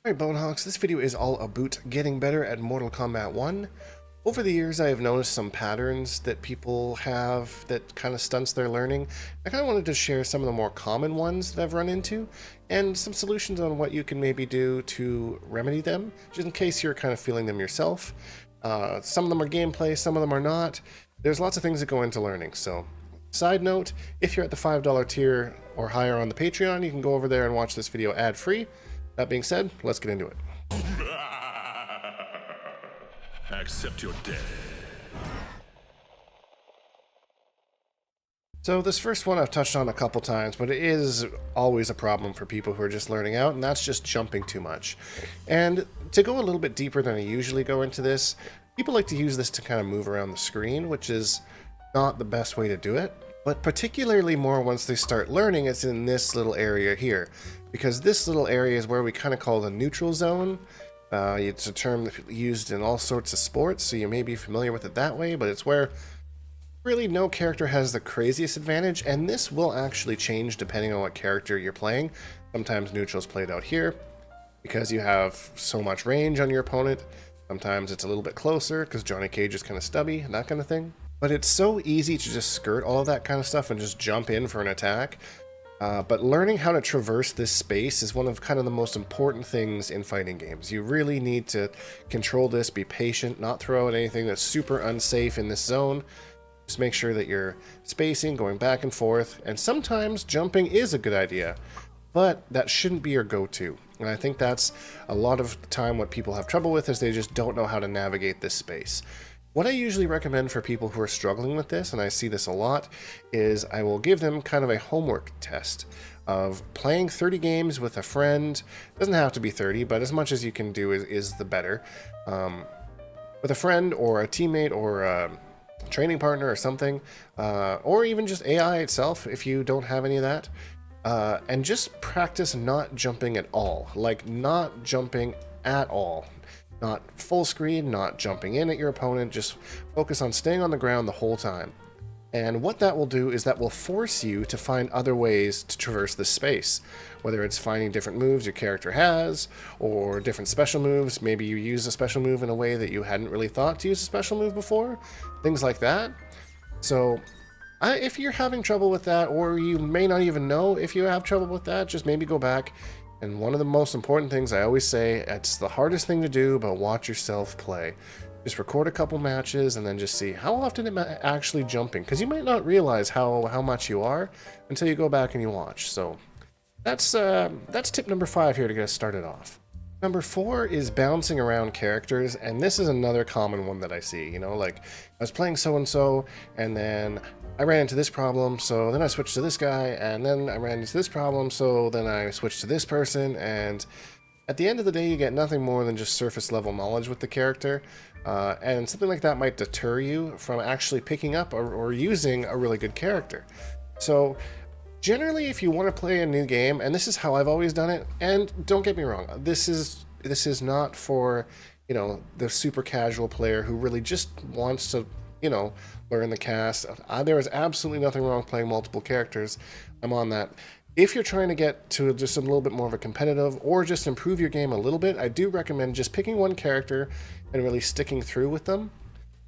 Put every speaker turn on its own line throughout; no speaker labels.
Alright Bonehawks, this video is all about getting better at Mortal Kombat 1. Over the years I have noticed some patterns that people have that kind of stunts their learning. I kind of wanted to share some of the more common ones that I've run into, and some solutions on what you can maybe do to remedy them, just in case you're kind of feeling them yourself. Some of them are gameplay, some of them are not. There's lots of things that go into learning, so side note, if you're at the $5 tier or higher on the Patreon, you can go over there and watch this video ad-free. That being said, let's get into it.
Accept your death.
So this first one I've touched on a couple times, but it is always a problem for people who are just learning out, and that's just jumping too much. And to go a little bit deeper than I usually go into this, people like to use this to kind of move around the screen, which is not the best way to do it. But particularly more once they start learning, it's in this little area here. Because this little area is where we kind of call the neutral zone. It's a term used in all sorts of sports, so you may be familiar with it that way, but it's where really no character has the craziest advantage, and this will actually change depending on what character you're playing. Sometimes neutral's played out here, because you have so much range on your opponent. Sometimes it's a little bit closer, because Johnny Cage is kind of stubby, and that kind of thing. But it's so easy to just skirt all of that kind of stuff and just jump in for an attack. But learning how to traverse this space is one of kind of the most important things in fighting games. You really need to control this, be patient, not throw out anything that's super unsafe in this zone. Just make sure that you're spacing, going back and forth, and sometimes jumping is a good idea, but that shouldn't be your go-to. And I think that's a lot of the time what people have trouble with is they just don't know how to navigate this space. What I usually recommend for people who are struggling with this, and I see this a lot, is I will give them kind of a homework test of playing 30 games with a friend. It doesn't have to be 30, but as much as you can do is the better. With a friend or a teammate or a training partner or something, or even just AI itself if you don't have any of that. And just practice not jumping at all. Like, not jumping at all. Not full screen, not jumping in at your opponent, just focus on staying on the ground the whole time. And what that will do is that will force you to find other ways to traverse this space. Whether it's finding different moves your character has, or different special moves. Maybe you use a special move in a way that you hadn't really thought to use a special move before. Things like that. So if you're having trouble with that, or you may not even know if you have trouble with that, just maybe go back. And one of the most important things I always say, it's the hardest thing to do, but watch yourself play. Just record a couple matches and then just see how often am I actually jumping, because you might not realize how much you are until you go back and you watch. So that's tip number 5 here to get us started off. Number 4 is bouncing around characters, and this is another common one that I see. You know, like, I was playing so-and-so, and then I ran into this problem, so then I switched to this guy, and then I ran into this problem, so then I switched to this person, and at the end of the day, you get nothing more than just surface-level knowledge with the character, and something like that might deter you from actually picking up or using a really good character. So generally, if you want to play a new game, and this is how I've always done it, and don't get me wrong, this is not for, you know, the super casual player who really just wants to, you know, learn the cast. There is absolutely nothing wrong with playing multiple characters. I'm on that. If you're trying to get to just a little bit more of a competitive, or just improve your game a little bit, I do recommend just picking one character and really sticking through with them.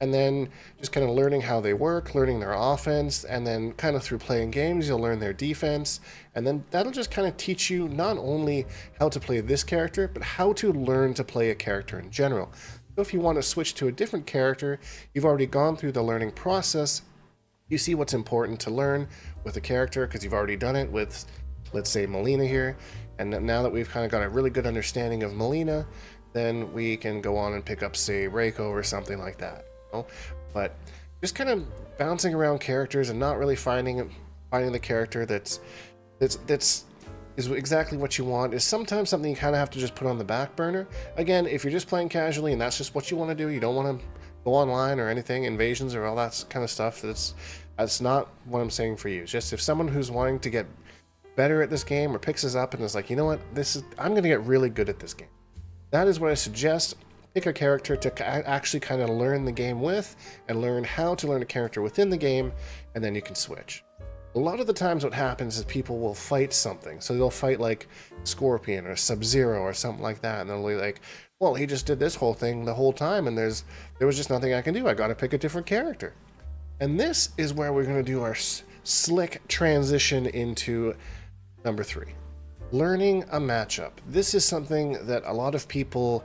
And then just kind of learning how they work, learning their offense, and then kind of through playing games, you'll learn their defense. And then that'll just kind of teach you not only how to play this character, but how to learn to play a character in general. So if you want to switch to a different character, you've already gone through the learning process. You see what's important to learn with a character because you've already done it with, let's say, Melina here. And now that we've kind of got a really good understanding of Melina, then we can go on and pick up, say, Reiko or something like that. But just kind of bouncing around characters and not really finding the character that's exactly what you want is sometimes something you kind of have to just put on the back burner. Again, if you're just playing casually and that's just what you want to do, you don't want to go online or anything, invasions or all that kind of stuff, that's not what I'm saying for you. It's just if someone who's wanting to get better at this game or picks us up and is like, you know what, I'm going to get really good at this game. That is what I suggest. Pick a character to actually kind of learn the game with, and learn how to learn a character within the game, and then you can switch. A lot of the times what happens is people will fight something. So they'll fight like Scorpion or Sub-Zero or something like that. And they'll be like, well, he just did this whole thing the whole time and there was just nothing I can do. I got to pick a different character. And this is where we're going to do our slick transition into number 3. Learning a matchup. This is something that a lot of people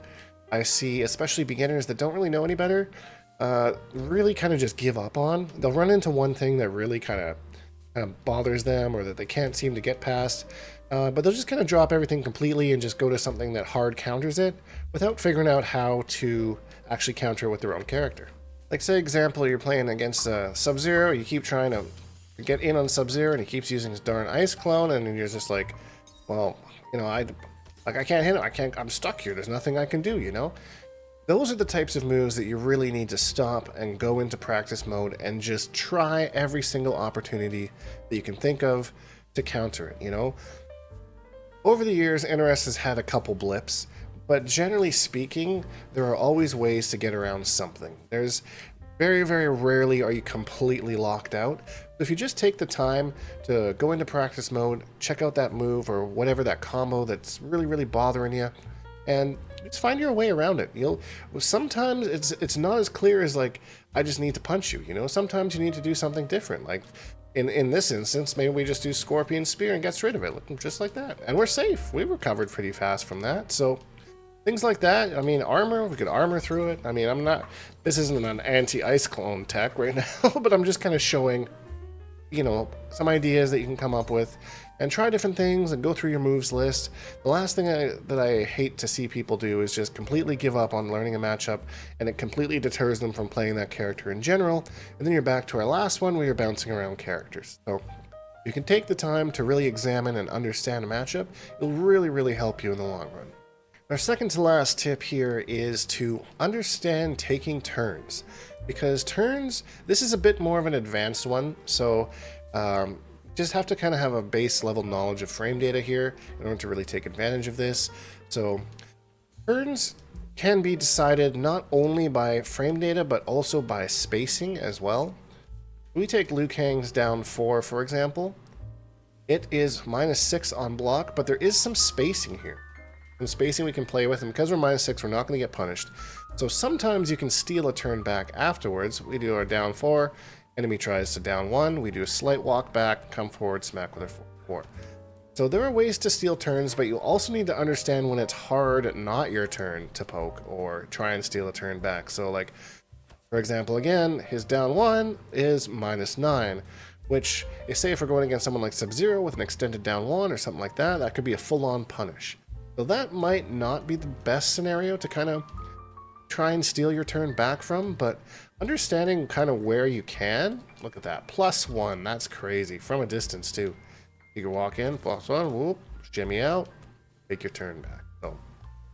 I see, especially beginners that don't really know any better, really kind of just give up on. They'll run into one thing that really kind of bothers them or that they can't seem to get past, but they'll just kind of drop everything completely and just go to something that hard counters it without figuring out how to actually counter it with their own character. Like, say, example, you're playing against Sub-Zero, you keep trying to get in on Sub-Zero and he keeps using his darn ice clone, and then you're just like, well, you know, I can't hit him, I'm stuck here, there's nothing I can do, you know? Those are the types of moves that you really need to stop and go into practice mode and just try every single opportunity that you can think of to counter it, you know? Over the years, NRS has had a couple blips, but generally speaking, there are always ways to get around something. There's very, very rarely are you completely locked out. If you just take the time to go into practice mode, check out that move or whatever that combo that's really, really bothering you, and just find your way around it. Sometimes it's not as clear as like, I just need to punch you, you know? Sometimes you need to do something different. Like in this instance, maybe we just do Scorpion Spear and gets rid of it, just like that. And we're safe. We recovered pretty fast from that. So things like that. I mean, armor, we could armor through it. I mean, this isn't an anti-ice clone tech right now, but I'm just kind of showing, you know, some ideas that you can come up with and try different things and go through your moves list. The last thing that I hate to see people do is just completely give up on learning a matchup, and it completely deters them from playing that character in general. And then you're back to our last one where you're bouncing around characters. So you can take the time to really examine and understand a matchup. It'll really, really help you in the long run. Our second to last tip here is to understand taking turns, because turns, this is a bit more of an advanced one, so just have to kind of have a base level knowledge of frame data here in order to really take advantage of this. So turns can be decided not only by frame data but also by spacing as well. We take Liu Kang's down 4, for example. It is -6 on block, but there is some spacing here. Some spacing we can play with, and because we're -6, we're not going to get punished. So sometimes you can steal a turn back afterwards. We do our down 4, enemy tries to down 1, we do a slight walk back, come forward, smack with our 4. So there are ways to steal turns, but you also need to understand when it's hard not your turn to poke or try and steal a turn back. So like, for example, again, his down 1 is -9, which is, say if we're going against someone like Sub-Zero with an extended down 1 or something like that, that could be a full-on punish. So that might not be the best scenario to kind of try and steal your turn back from, but understanding kind of where you can. Look at that, +1, that's crazy, from a distance too. You can walk in, +1, whoop, shimmy out, take your turn back. So,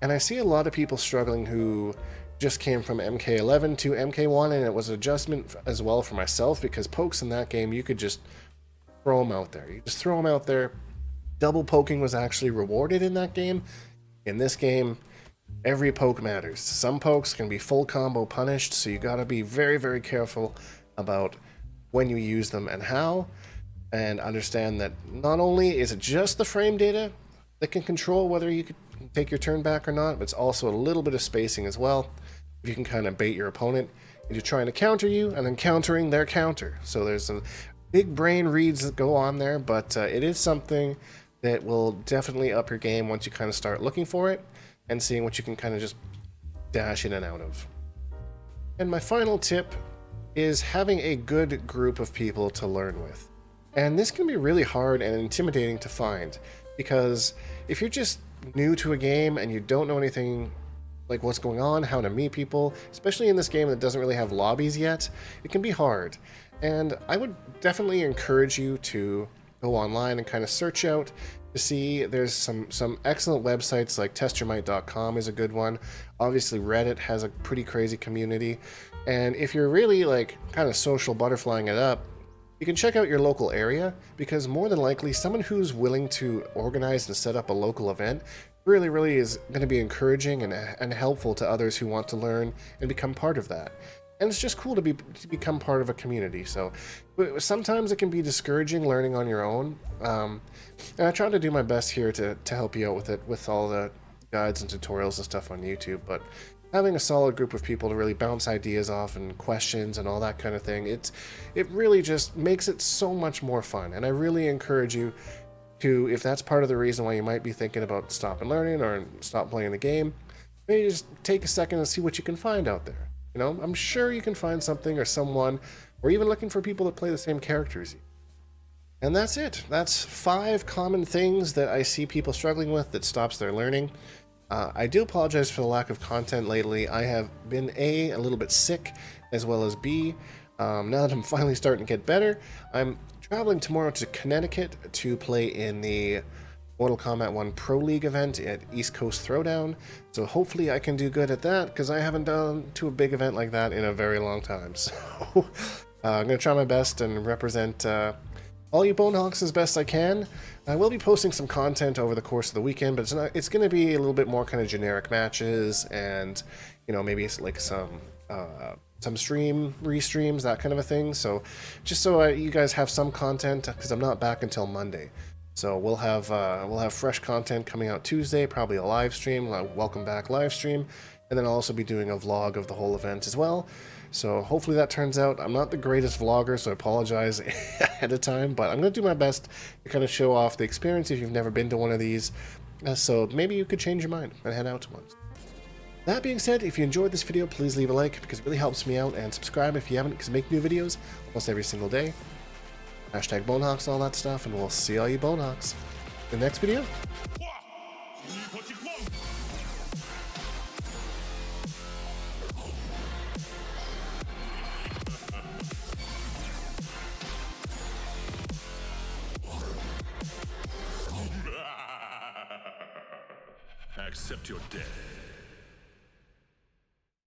and I see a lot of people struggling who just came from MK11 to MK1, and it was an adjustment as well for myself, because pokes in that game, you could just throw them out there. You just throw them out there. Double poking was actually rewarded in that game. In this game, every poke matters. Some pokes can be full combo punished, so you gotta be very, very careful about when you use them and how, and understand that not only is it just the frame data that can control whether you can take your turn back or not, but it's also a little bit of spacing as well. If you can kind of bait your opponent into trying to counter you and then countering their counter. So there's a big brain reads that go on there, but it is something that will definitely up your game once you kind of start looking for it and seeing what you can kind of just dash in and out of. And my final tip is having a good group of people to learn with. And this can be really hard and intimidating to find, because if you're just new to a game and you don't know anything like what's going on, how to meet people, especially in this game that doesn't really have lobbies yet, it can be hard. And I would definitely encourage you to go online and kind of search out to see. There's some excellent websites, like testyourmight.com is a good one. Obviously Reddit has a pretty crazy community. And if you're really like kind of social butterflying it up, you can check out your local area, because more than likely someone who's willing to organize and set up a local event really is going to be encouraging and helpful to others who want to learn and become part of that. and it's just cool to become part of a community. So sometimes it can be discouraging learning on your own, and I try to do my best here to help you out with it, with all the guides and tutorials and stuff on YouTube. But having a solid group of people to really bounce ideas off and questions and all that kind of thing, it really just makes it so much more fun. And I really encourage you to, if that's part of the reason why you might be thinking about stopping learning or stop playing the game, maybe just take a second and see what you can find out there. You know, I'm sure you can find something or someone, or even looking for people that play the same characters. And that's it. That's 5 common things that I see people struggling with that stops their learning. I do apologize for the lack of content lately. I have been a little bit sick, as well as B. Now that I'm finally starting to get better, I'm traveling tomorrow to Connecticut to play in the Mortal Kombat 1 Pro League event at East Coast Throwdown. So hopefully I can do good at that, because I haven't done to a big event like that in a very long time. So I'm going to try my best and represent all you Bonehawks as best I can. I will be posting some content over the course of the weekend, but it's going to be a little bit more kind of generic matches, and you know, maybe it's like some restreams, that kind of a thing. So just so you guys have some content, because I'm not back until Monday. So we'll have fresh content coming out Tuesday, probably a live stream, a welcome back live stream, and then I'll also be doing a vlog of the whole event as well. So hopefully that turns out. I'm not the greatest vlogger, so I apologize ahead of time, but I'm going to do my best to kind of show off the experience if you've never been to one of these. So maybe you could change your mind and head out to one. That being said, if you enjoyed this video, please leave a like, because it really helps me out, and subscribe if you haven't, because I make new videos almost every single day. Hashtag Bonehawks and all that stuff, and we'll see all you Bonehawks in the next video.
Accept your death.